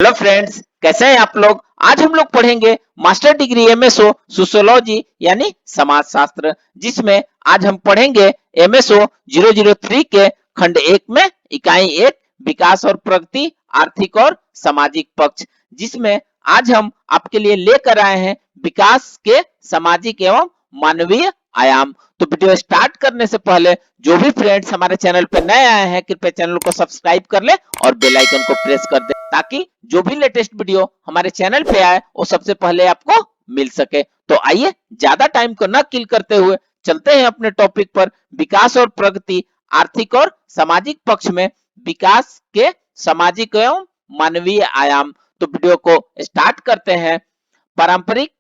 Hello friends, कैसे हैं आप लोग। आज हम लोग पढ़ेंगे मास्टर डिग्री एमएसओ सोशियोलॉजी यानी समाजशास्त्र, जिसमें आज हम पढ़ेंगे एमएसओ 003 के खंड 1 में इकाई 1 विकास और प्रगति, आर्थिक और सामाजिक पक्ष, जिसमें आज हम आपके लिए लेकर आए हैं विकास के सामाजिक एवं मानवीय आयाम। तो वीडियो स्टार्ट करने से पहले जो भी फ्रेंड्स हमारे चैनल पे नए आए हैं, कृपया चैनल को सब्सक्राइब कर ले और बेल आइकन को प्रेस कर दे, ताकि जो भी लेटेस्ट वीडियो हमारे चैनल पे आए वो सबसे पहले आपको मिल सके। तो आइए ज्यादा टाइम को न किल करते हुए चलते हैं अपने टॉपिक पर। विकास और प्रगति, आर्थिक और सामाजिक पक्ष में विकास के सामाजिक एवं मानवीय आयाम। तो वीडियो को स्टार्ट करते हैं। पारंपरिक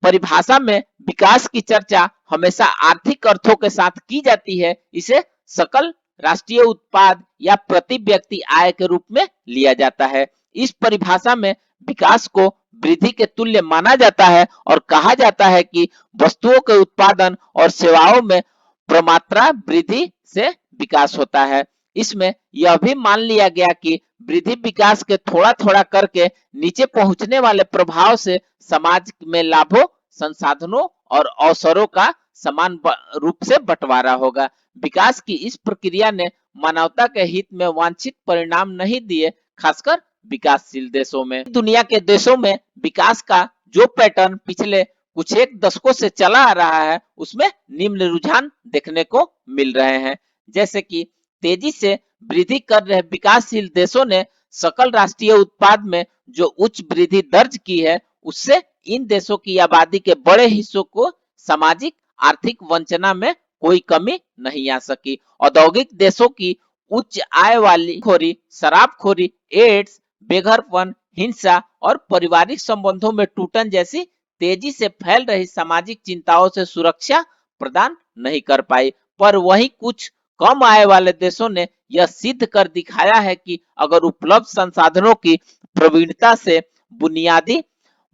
परिभाषा में विकास की चर्चा हमेशा आर्थिक अर्थों के साथ की जाती है। इसे सकल राष्ट्रीय उत्पाद या प्रति व्यक्ति आय के रूप में लिया जाता है। इस परिभाषा में विकास को वृद्धि के तुल्य माना जाता है और कहा जाता है कि वस्तुओं के उत्पादन और सेवाओं में प्रमात्रा वृद्धि से विकास होता है। इसमें यह भी मान लिया गया कि वृद्धि विकास के थोड़ा थोड़ा करके नीचे पहुंचने वाले प्रभाव से समाज में लाभों, संसाधनों और अवसरों का समान रूप से बंटवारा होगा। विकास की इस प्रक्रिया ने मानवता के हित में वांछित परिणाम नहीं दिए, खासकर विकासशील देशों में। दुनिया के देशों में विकास का जो पैटर्न पिछले कुछ एक दशकों से चला आ रहा है, उसमें निम्न रुझान देखने को मिल रहे हैं। जैसे कि तेजी से वृद्धि कर रहे विकासशील देशों ने सकल राष्ट्रीय उत्पाद में जो उच्च वृद्धि दर्ज की है, उससे इन देशों की आबादी के बड़े हिस्सों को सामाजिक आर्थिक वंचना में कोई कमी नहीं आ सकी। औद्योगिक देशों की उच्च आय वाली खोरी, शराबखोरी, एड्स, बेघरपन, हिंसा और पारिवारिक संबंधों में टूटन जैसी तेजी से फैल रही सामाजिक चिंताओं से सुरक्षा प्रदान नहीं कर पाई। पर वहीं कुछ कम आय वाले देशों ने यह सिद्ध कर दिखाया है कि अगर उपलब्ध संसाधनों की प्रवीणता से बुनियादी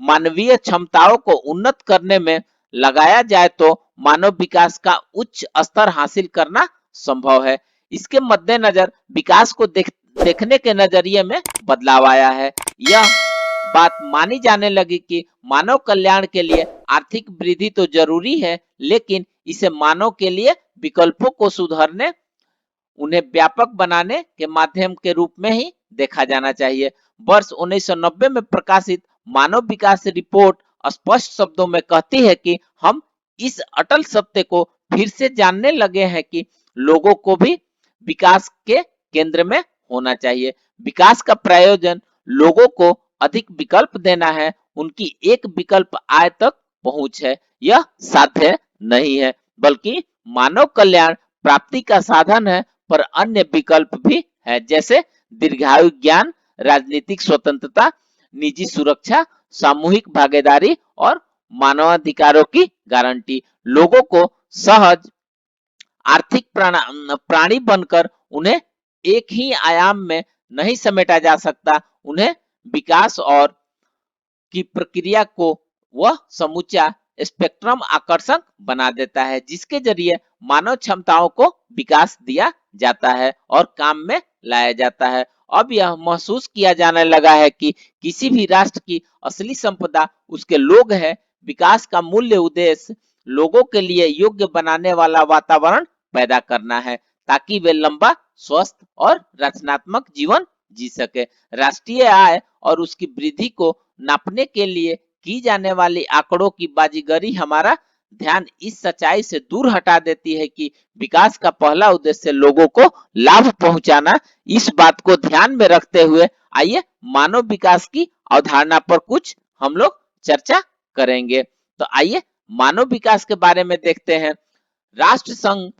मानवीय क्षमताओं को उन्नत करने में लगाया जाए तो मानव विकास का उच्च स्तर हासिल करना संभव है। इसके मद्देनजर विकास को देखने के नजरिए में बदलाव आया है। यह बात मानी जाने लगी कि मानव कल्याण के लिए आर्थिक वृद्धि तो जरूरी है, लेकिन इसे मानव के लिए विकल्पों को सुधारने, उन्हें व्यापक बनाने के माध्यम के रूप में ही देखा जाना चाहिए। वर्ष 1990 में प्रकाशित मानव विकास रिपोर्ट स्पष्ट शब्दों में कहती है कि हम इस अटल सत्य को फिर से जानने लगे हैं कि लोगों को भी विकास के केंद्र में होना चाहिए। विकास का प्रयोजन लोगों को अधिक विकल्प देना है, उनकी एक विकल्प आय तक पहुंच है, यह साध्य नहीं है, बल्कि मानव कल्याण प्राप्ति का साधन है। पर अन्य विकल्प भी है, जैसे दीर्घायु ज्ञान, राजनीतिक स्वतंत्रता, निजी सुरक्षा, सामूहिक भागीदारी और मानवाधिकारों की गारंटी। लोगों को सहज आर्थिक प्राणी बनकर उन्हें एक ही आयाम में नहीं समेटा जा सकता। उन्हें विकास और की प्रक्रिया को वह समूचा स्पेक्ट्रम आकर्षक बना देता है, जिसके जरिए मानव क्षमताओं को विकास दिया जाता है और काम में लाया जाता है। अब यह महसूस किया जाने लगा है कि किसी भी राष्ट्र की असली संपदा उसके लोग हैं। विकास का मूल्य उद्देश्य लोगों के लिए योग्य बनाने वाला वातावरण पैदा करना है, ताकि वे लंबा, स्वस्थ और रचनात्मक जीवन जी सके। राष्ट्रीय आय और उसकी वृद्धि को नापने के लिए की जाने वाली आंकड़ों की बाजीगरी हमारा ध्यान इस सच्चाई से दूर हटा देती है कि विकास का पहला उद्देश्य लोगों को लाभ पहुंचाना। इस बात को ध्यान में रखते हुए आइए मानव विकास की अवधारणा पर कुछ हम लोग चर्चा करेंगे। तो आइए मानव विकास के बारे में देखते हैं। राष्ट्र संघ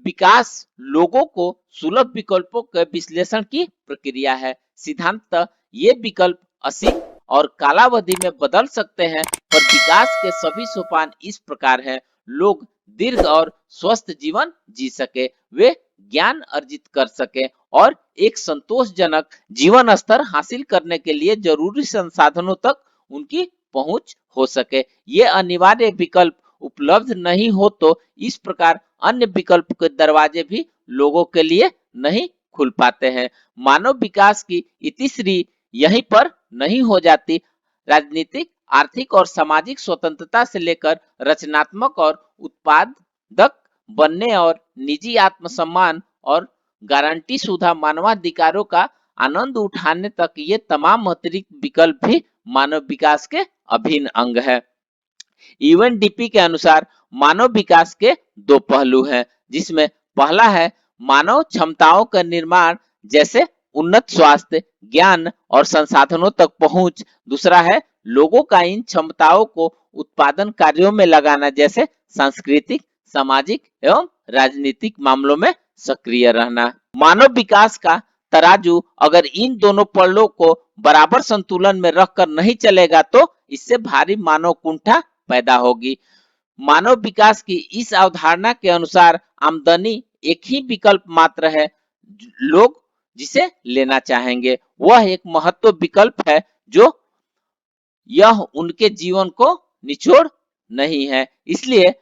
विकास लोगों को सुलभ विकल्पों के विश्लेषण की प्रक्रिया है। सिद्धांततः ये विकल्प असीम और कालावधि में बदल सकते हैं, पर विकास के सभी सोपान इस प्रकार हैं। लोग दीर्घ और स्वस्थ जीवन जी सके, वे ज्ञान अर्जित कर सके और एक संतोषजनक जीवन स्तर हासिल करने के लिए जरूरी संसाधनों तक उनकी पहुंच हो सके। ये अनिवार्य विकल्प उपलब्ध नहीं हो तो इस प्रकार अन्य विकल्प के दरवाजे भी लोगों के लिए नहीं खुल पाते हैं। मानव विकास की इतिश्री यहीं पर नहीं हो जाती। राजनीतिक, आर्थिक और सामाजिक स्वतंत्रता से लेकर रचनात्मक और उत्पादक बनने और निजी आत्मसम्मान और गारंटी शुदा मानवाधिकारों का आनंद उठाने तक ये तमाम अतिरिक्त विकल्प भी मानव विकास के अभिन्न अंग है। यूएनडीपी के अनुसार मानव विकास के दो पहलू हैं, जिसमें पहला है मानव क्षमताओं का निर्माण, जैसे उन्नत स्वास्थ्य, ज्ञान और संसाधनों तक पहुंच। दूसरा है लोगों का इन क्षमताओं को उत्पादन कार्यों में लगाना, जैसे सांस्कृतिक, सामाजिक एवं राजनीतिक मामलों में सक्रिय रहना। मानव विकास का तराजू अगर इन दोनों पहलुओं को बराबर संतुलन में रखकर नहीं चलेगा तो इससे भारी मानव कुंठा पैदा होगी। मानव विकास की इस अवधारणा के अनुसार आमदनी एक ही विकल्प मात्र है। लोग जिसे लेना चाहेंगे वह एक महत्व विकल्प है, जो यह उनके जीवन को निचोड़ नहीं है। इसलिए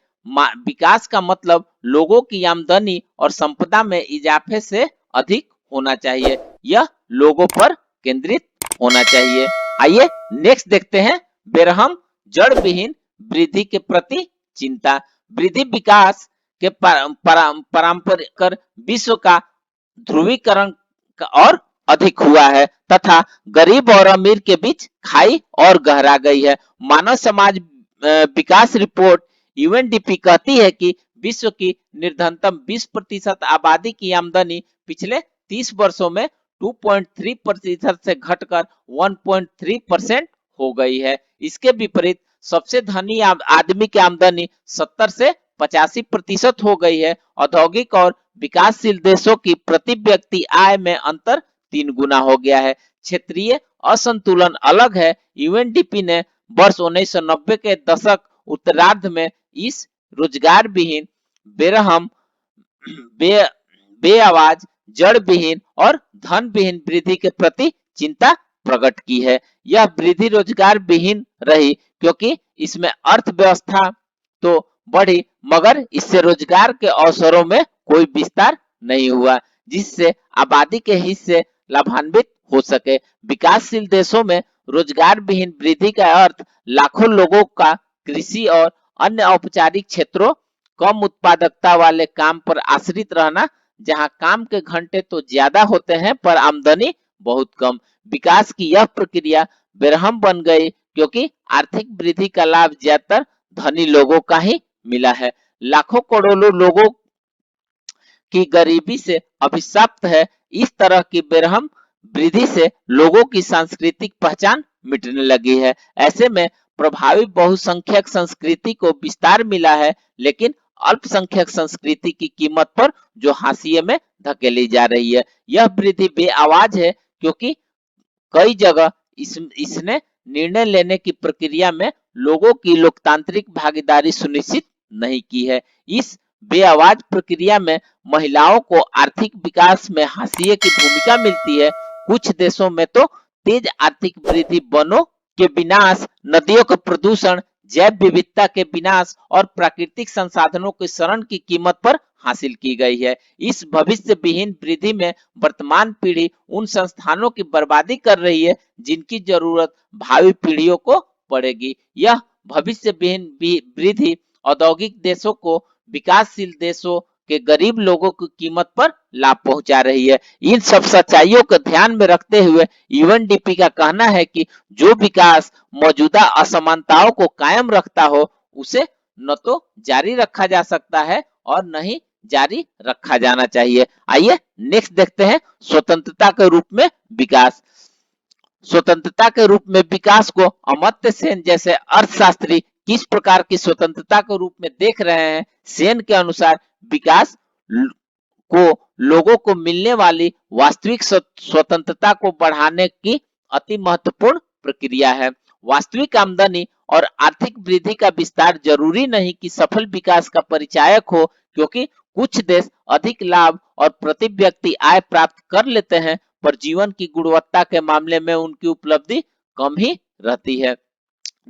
विकास का मतलब लोगों की आमदनी और संपदा में इजाफे से अधिक होना चाहिए। यह लोगों पर केंद्रित होना चाहिए। आइए नेक्स्ट देखते हैं बेरहम जड़ विहीन वृद्धि के प्रति चिंता। वृद्धि विकास के पारंपरिक विश्व का ध्रुवीकरण और अधिक हुआ है तथा गरीब और अमीर के बीच खाई और गहरा गई है। मानव समाज विकास रिपोर्ट यूएनडीपी कहती है कि विश्व की निर्धनतम 20% आबादी की आमदनी पिछले 30 वर्षों में 2.3% से घटकर 1.3% हो गई है। इसके विपरीत सबसे धनी आदमी की आमदनी 70 से 85% हो गई है। औद्योगिक और विकासशील देशों की प्रति व्यक्ति आय में अंतर 3 गुना हो गया है। क्षेत्रीय असंतुलन अलग है। यूएनडीपी ने वर्ष 1990 के दशक उत्तरार्ध में इस रोजगार विहीन, बेरहम, बेआवाज, जड़ विहीन और धन विहीन वृद्धि के प्रति चिंता प्रकट की है। यह वृद्धि रोजगार विहीन रही क्योंकि इसमें अर्थव्यवस्था तो बढ़ी मगर इससे रोजगार के अवसरों में कोई विस्तार नहीं हुआ, जिससे आबादी के हिस्से लाभान्वित हो सके। विकासशील देशों में रोजगार विहीन वृद्धि का अर्थ लाखों लोगों का कृषि और अन्य औपचारिक क्षेत्रों, कम उत्पादकता वाले काम पर आश्रित रहना, जहां काम के घंटे तो ज्यादा होते हैं पर आमदनी बहुत कम। विकास की यह प्रक्रिया बेरहम बन गई क्योंकि आर्थिक वृद्धि का लाभ ज्यादातर धनी लोगों का ही मिला है। लाखों करोड़ों लोगों की गरीबी से अभिशप्त है। इस तरह की बेरहम वृद्धि से लोगों की सांस्कृतिक पहचान मिटने लगी है। ऐसे में प्रभावी बहुसंख्यक संस्कृति को विस्तार मिला है, लेकिन अल्पसंख्यक संस्कृति की कीमत पर जो हाशिए में धकेली जा रही है। यह वृद्धि बेआवाज है क्योंकि कई जगह इसने निर्णय लेने की प्रक्रिया में लोगों की लोकतांत्रिक भागीदारी सुनिश्चित नहीं की है। इस बेआवाज प्रक्रिया में महिलाओं को आर्थिक विकास में हाशिए की भूमिका मिलती है। कुछ देशों में तो तेज आर्थिक वृद्धि वनों के विनाश, नदियों का प्रदूषण, जैव विविधता के विनाश और प्राकृतिक संसाधनों के शरण की कीमत पर हासिल की गई है। इस भविष्य विहीन वृद्धि में वर्तमान पीढ़ी उन संस्थानों की बर्बादी कर रही है जिनकी जरूरत भावी पीढ़ियों को पड़ेगी। यह भविष्य विहीन वृद्धि औद्योगिक देशों को विकासशील देशों के गरीब लोगों की कीमत पर लाभ पहुंचा रही है। इन सब सच्चाइयों को ध्यान में रखते हुए यूएनडीपी का कहना है कि जो विकास मौजूदा असमानताओं को कायम रखता हो उसे न तो जारी रखा जा सकता है और न ही जारी रखा जाना चाहिए। आइए नेक्स्ट देखते हैं स्वतंत्रता के रूप में विकास। स्वतंत्रता के रूप में विकास को अमर्त्य सेन जैसे अर्थशास्त्री किस प्रकार की स्वतंत्रता के रूप में देख रहे हैं। सेन के अनुसार विकास को लोगों को मिलने वाली वास्तविक स्वतंत्रता को बढ़ाने की अति महत्वपूर्ण प्रक्रिया है। वास्तविक आमदनी और आर्थिक वृद्धि का विस्तार जरूरी नहीं कि सफल विकास का परिचायक हो, क्योंकि कुछ देश अधिक लाभ और प्रति व्यक्ति आय प्राप्त कर लेते हैं पर जीवन की गुणवत्ता के मामले में उनकी उपलब्धि कम ही रहती है।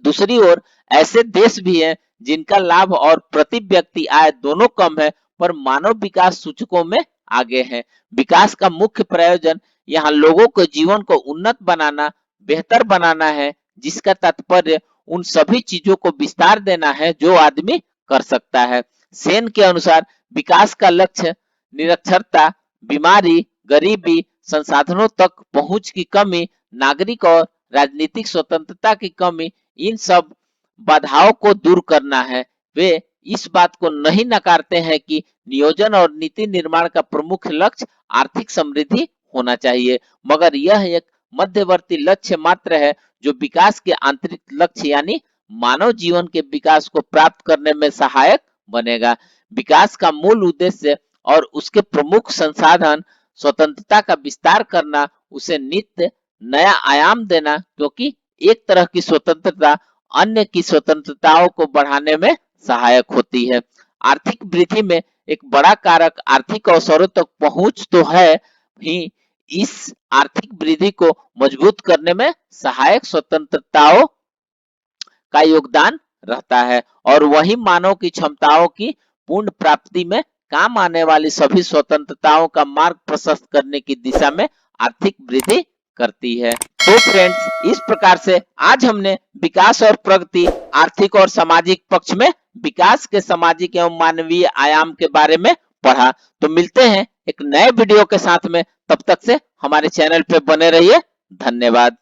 दूसरी ओर ऐसे देश भी हैं जिनका लाभ और प्रति व्यक्ति आय दोनों कम है पर मानव विकास सूचकों में आगे हैं। विकास का मुख्य प्रयोजन यहाँ लोगों के जीवन को उन्नत बनाना, बेहतर बनाना है, जिसका तात्पर्य उन सभी चीजों को विस्तार देना है जो आदमी कर सकता है। सेन के अनुसार विकास का लक्ष्य निरक्षरता, बीमारी, गरीबी, संसाधनों तक पहुंच की कमी, नागरिक और राजनीतिक स्वतंत्रता की कमी, इन सब बाधाओं को दूर करना है। वे इस बात को नहीं नकारते हैं कि नियोजन और नीति निर्माण का प्रमुख लक्ष्य आर्थिक समृद्धि होना चाहिए, मगर यह एक मध्यवर्ती लक्ष्य मात्र है जो विकास के आंतरिक लक्ष्य यानी मानव जीवन के विकास को प्राप्त करने में सहायक बनेगा। विकास का मूल उद्देश्य और उसके प्रमुख संसाधन स्वतंत्रता का विस्तार करना, उसे नित्य नया आयाम देना, क्योंकि एक तरह की स्वतंत्रता अन्य की स्वतंत्रताओं को बढ़ाने में सहायक होती है। आर्थिक वृद्धि में एक बड़ा कारक आर्थिक अवसरों तक पहुंच तो है ही, इस आर्थिक वृद्धि को मजबूत करने में सहायक स्वतंत्रताओं का योगदान रहता है, और वही मानव की क्षमताओं की पूर्ण प्राप्ति में काम आने वाली सभी स्वतंत्रताओं का मार्ग प्रशस्त करने की दिशा में आर्थिक वृद्धि करती है। तो फ्रेंड्स, इस प्रकार से आज हमने विकास और प्रगति, आर्थिक और सामाजिक पक्ष में विकास के सामाजिक एवं मानवीय आयाम के बारे में पढ़ा। तो मिलते हैं एक नए वीडियो के साथ में, तब तक से हमारे चैनल पे बने रहिए। धन्यवाद।